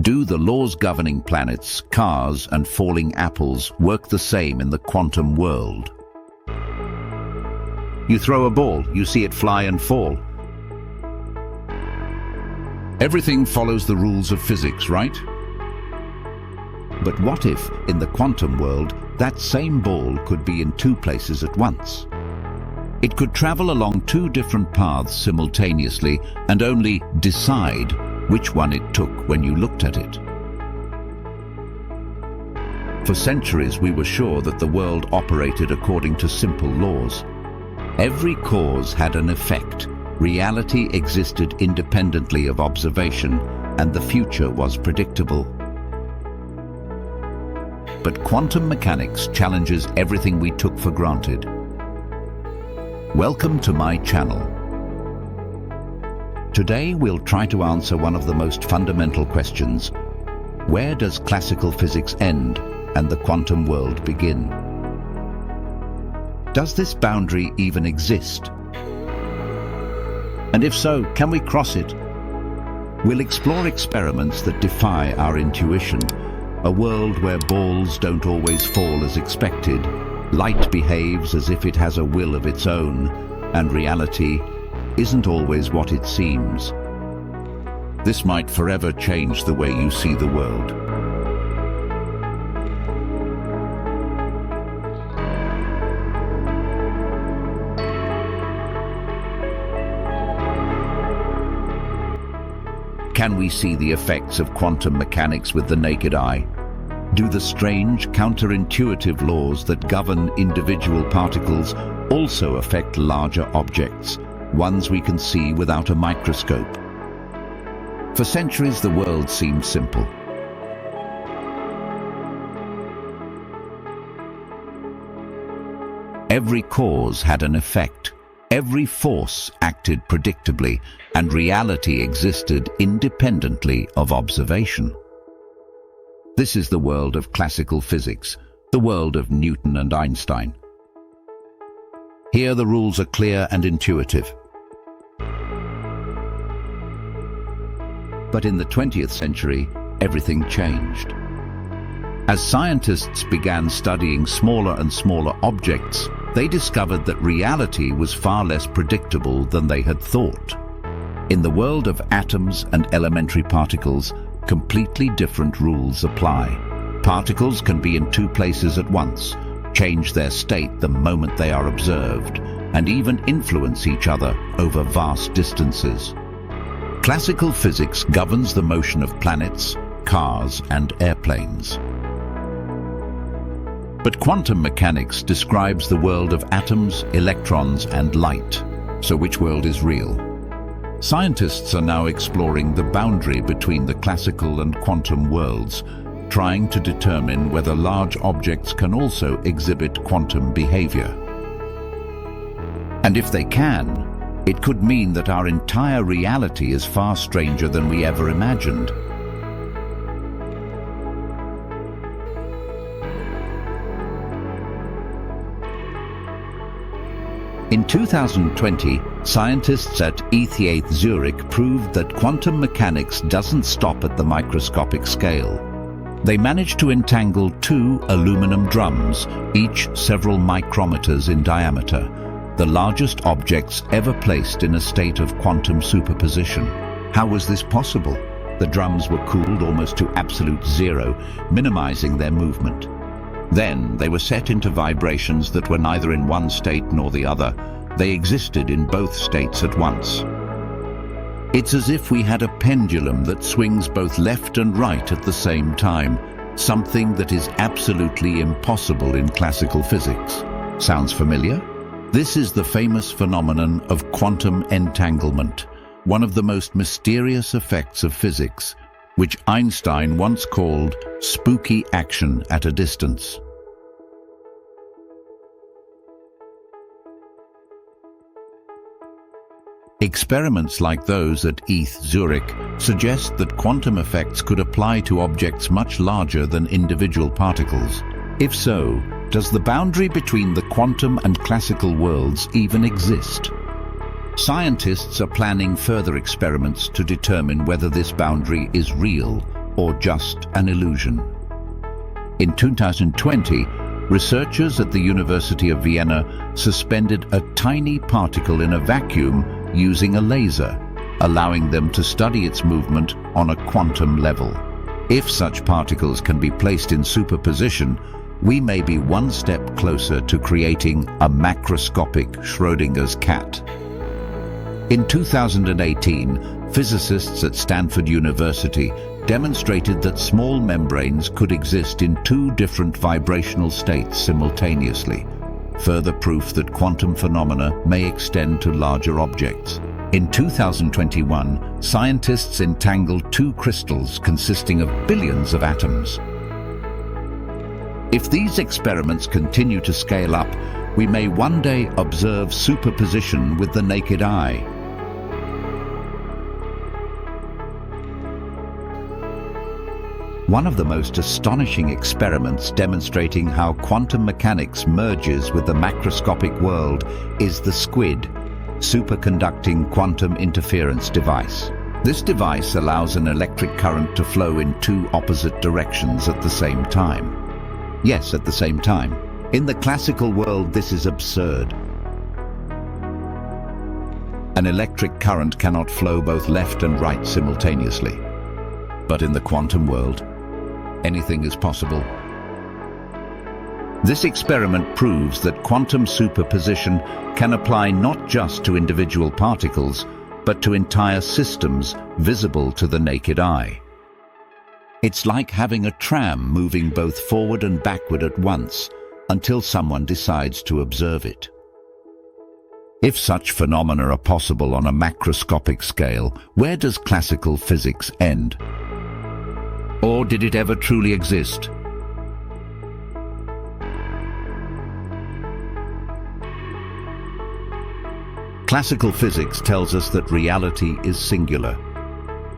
Do the laws governing planets, cars, and falling apples work the same in the quantum world? You throw a ball, you see it fly and fall. Everything follows the rules of physics, right? But what if, in the quantum world, that same ball could be in two places at once? It could travel along two different paths simultaneously and only decide which one it took when you looked at it. For centuries, we were sure that the world operated according to simple laws. Every cause had an effect. Reality existed independently of observation, and the future was predictable. But quantum mechanics challenges everything we took for granted. Welcome to my channel. Today we'll try to answer one of the most fundamental questions. Where does classical physics end and the quantum world begin? Does this boundary even exist? And if so, can we cross it? We'll explore experiments that defy our intuition. A world where balls don't always fall as expected, light behaves as if it has a will of its own, and reality isn't always what it seems. This might forever change the way you see the world. Can we see the effects of quantum mechanics with the naked eye? Do the strange, counterintuitive laws that govern individual particles also affect larger objects, ones we can see without a microscope? For centuries, the world seemed simple. Every cause had an effect. Every force acted predictably, and reality existed independently of observation. This is the world of classical physics, the world of Newton and Einstein. Here the rules are clear and intuitive. But in the 20th century, everything changed. As scientists began studying smaller and smaller objects, they discovered that reality was far less predictable than they had thought. In the world of atoms and elementary particles, completely different rules apply. Particles can be in two places at once, change their state the moment they are observed, and even influence each other over vast distances. Classical physics governs the motion of planets, cars, and airplanes. But quantum mechanics describes the world of atoms, electrons, and light. So which world is real? Scientists are now exploring the boundary between the classical and quantum worlds, trying to determine whether large objects can also exhibit quantum behavior. And if they can, it could mean that our entire reality is far stranger than we ever imagined. In 2020, scientists at ETH Zurich proved that quantum mechanics doesn't stop at the microscopic scale. They managed to entangle two aluminum drums, each several micrometers in diameter, the largest objects ever placed in a state of quantum superposition. How was this possible? The drums were cooled almost to absolute zero, minimizing their movement. Then they were set into vibrations that were neither in one state nor the other. They existed in both states at once. It's as if we had a pendulum that swings both left and right at the same time, something that is absolutely impossible in classical physics. Sounds familiar? This is the famous phenomenon of quantum entanglement, one of the most mysterious effects of physics, which Einstein once called spooky action at a distance. Experiments like those at ETH Zurich suggest that quantum effects could apply to objects much larger than individual particles. If so, does the boundary between the quantum and classical worlds even exist? Scientists are planning further experiments to determine whether this boundary is real or just an illusion? In 2020, researchers at the University of Vienna suspended a tiny particle in a vacuum using a laser, allowing them to study its movement on a quantum level. If such particles can be placed in superposition, we may be one step closer to creating a macroscopic Schrödinger's cat. In 2018, physicists at Stanford University demonstrated that small membranes could exist in two different vibrational states simultaneously, further proof that quantum phenomena may extend to larger objects. In 2021, scientists entangled two crystals consisting of billions of atoms. If these experiments continue to scale up, we may one day observe superposition with the naked eye. One of the most astonishing experiments demonstrating how quantum mechanics merges with the macroscopic world is the SQUID, superconducting quantum interference device. This device allows an electric current to flow in two opposite directions at the same time. Yes, at the same time. In the classical world, this is absurd. An electric current cannot flow both left and right simultaneously. But in the quantum world, anything is possible. This experiment proves that quantum superposition can apply not just to individual particles, but to entire systems visible to the naked eye. It's like having a tram moving both forward and backward at once, until someone decides to observe it. If such phenomena are possible on a macroscopic scale, where does classical physics end? Or did it ever truly exist? Classical physics tells us that reality is singular,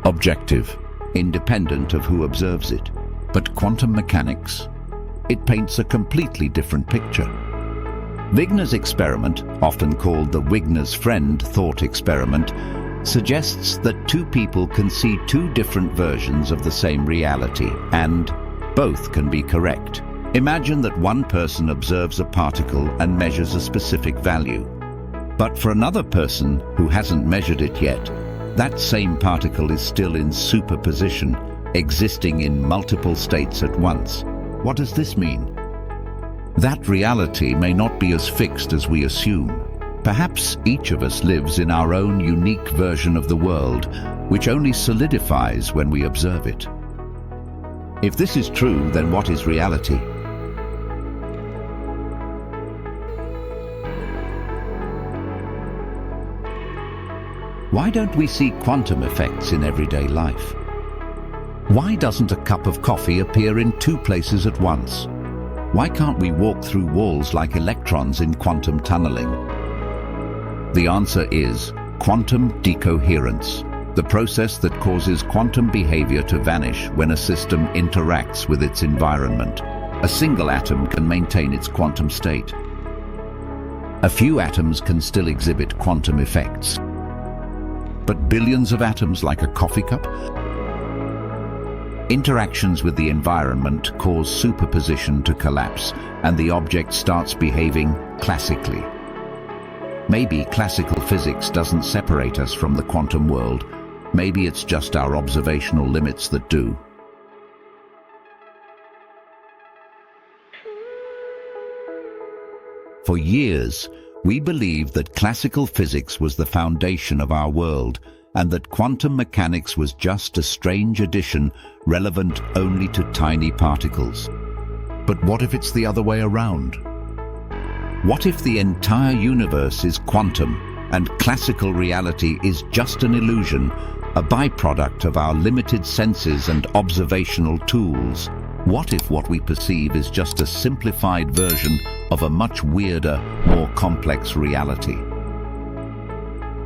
objective, independent of who observes it. But quantum mechanics, it paints a completely different picture. Wigner's experiment, often called the Wigner's friend thought experiment, suggests that two people can see two different versions of the same reality, and both can be correct. Imagine that one person observes a particle and measures a specific value. But for another person who hasn't measured it yet, that same particle is still in superposition, existing in multiple states at once. What does this mean? That reality may not be as fixed as we assume. Perhaps each of us lives in our own unique version of the world, which only solidifies when we observe it. If this is true, then what is reality? Why don't we see quantum effects in everyday life? Why doesn't a cup of coffee appear in two places at once? Why can't we walk through walls like electrons in quantum tunneling? The answer is quantum decoherence, the process that causes quantum behavior to vanish when a system interacts with its environment. A single atom can maintain its quantum state. A few atoms can still exhibit quantum effects. But billions of atoms, like a coffee cup? Interactions with the environment cause superposition to collapse, and the object starts behaving classically. Maybe classical physics doesn't separate us from the quantum world. Maybe it's just our observational limits that do. For years, we believed that classical physics was the foundation of our world, and that quantum mechanics was just a strange addition relevant only to tiny particles. But what if it's the other way around? What if the entire universe is quantum, and classical reality is just an illusion, a byproduct of our limited senses and observational tools? What if what we perceive is just a simplified version of a much weirder, more complex reality?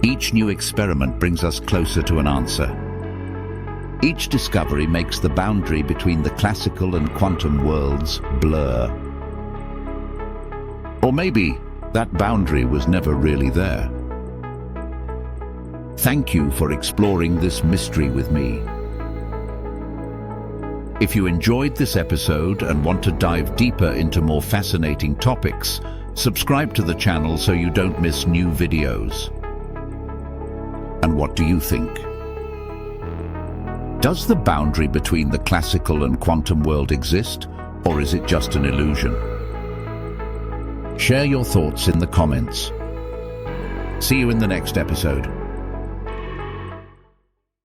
Each new experiment brings us closer to an answer. Each discovery makes the boundary between the classical and quantum worlds blur. Or maybe that boundary was never really there. Thank you for exploring this mystery with me. If you enjoyed this episode and want to dive deeper into more fascinating topics, subscribe to the channel so you don't miss new videos. And what do you think? Does the boundary between the classical and quantum world exist, or is it just an illusion? Share your thoughts in the comments. See you in the next episode.